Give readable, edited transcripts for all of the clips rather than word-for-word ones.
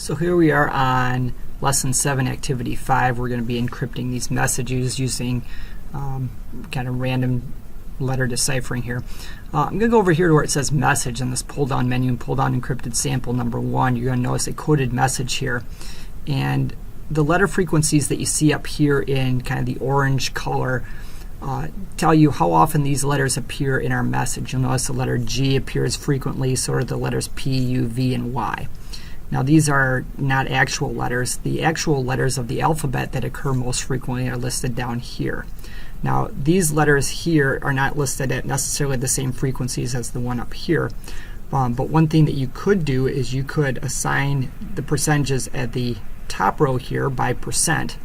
So here we are on Lesson 7, Activity 5. We're going to be encrypting these messages using kind of random letter deciphering here. I'm going to go over here to where it says Message in this pull-down menu and pull down encrypted sample number 1. You're going to notice a coded message here. And the letter frequencies that you see up here in kind of the orange color tell you how often these letters appear in our message. You'll notice the letter G appears frequently, so do the letters P, U, V, and Y. Now these are not actual letters. The actual letters of the alphabet that occur most frequently are listed down here. Now these letters here are not listed at necessarily the same frequencies as the one up here. But one thing that you could do is you could assign the percentages at the top row here by percent.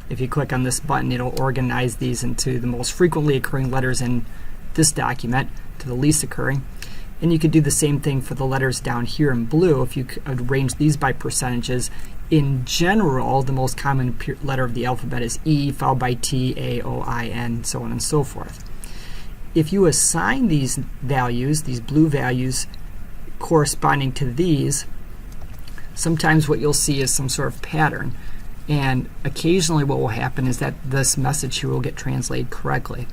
If you click on this button, it'll organize these into the most frequently occurring letters in this document to the least occurring. And you could do the same thing for the letters down here in blue. If you could arrange these by percentages, in general, the most common letter of the alphabet is E, followed by T, A, O, I, N, so on and so forth. If you assign these values, these blue values, corresponding to these, sometimes what you'll see is some sort of pattern. And occasionally what will happen is that this message here will get translated correctly.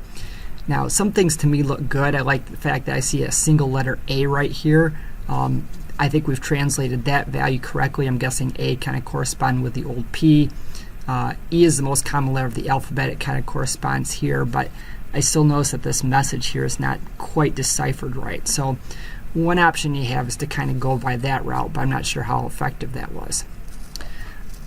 Now, some things to me look good. I like the fact that I see a single letter A right here. I think we've translated that value correctly. I'm guessing A kind of corresponds with the old P. E is the most common letter of the alphabet. It kind of corresponds here, but I still notice that this message here is not quite deciphered right. So one option you have is to kind of go by that route, but I'm not sure how effective that was.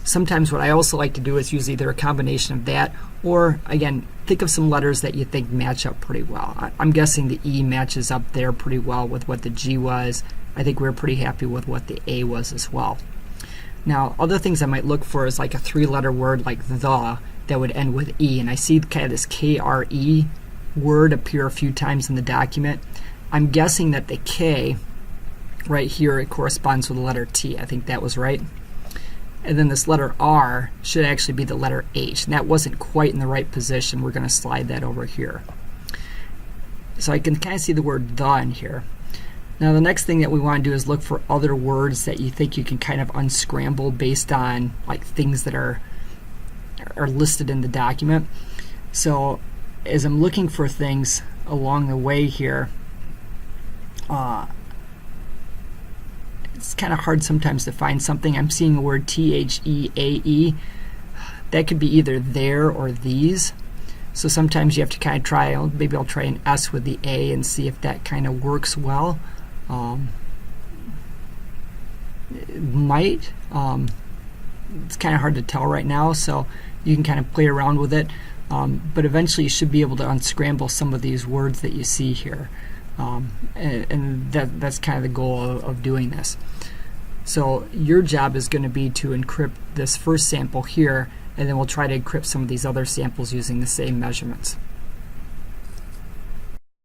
Sometimes what I also like to do is use either a combination of that or, again, think of some letters that you think match up pretty well. I'm guessing the E matches up there pretty well with what the G was. I think we're pretty happy with what the A was as well. Now, other things I might look for is like a three-letter word like the that would end with E. And I see kind of this KRE word appear a few times in the document. I'm guessing that the K right here, it corresponds with the letter T. I think that was right. And then this letter R should actually be the letter H. And that wasn't quite in the right position. We're going to slide that over here. So I can kind of see the word the in here. Now the next thing that we want to do is look for other words that you think you can kind of unscramble based on like things that are listed in the document. So as I'm looking for things along the way here, it's kind of hard sometimes to find something. I'm seeing the word THEAE. That could be either there or these. So sometimes you have to kind of try, maybe I'll try an S with the A and see if that kind of works well. It might. It's kind of hard to tell right now, so you can kind of play around with it. But eventually you should be able to unscramble some of these words that you see here. And that's kind of the goal of doing this. So your job is going to be to encrypt this first sample here, and then we'll try to encrypt some of these other samples using the same measurements.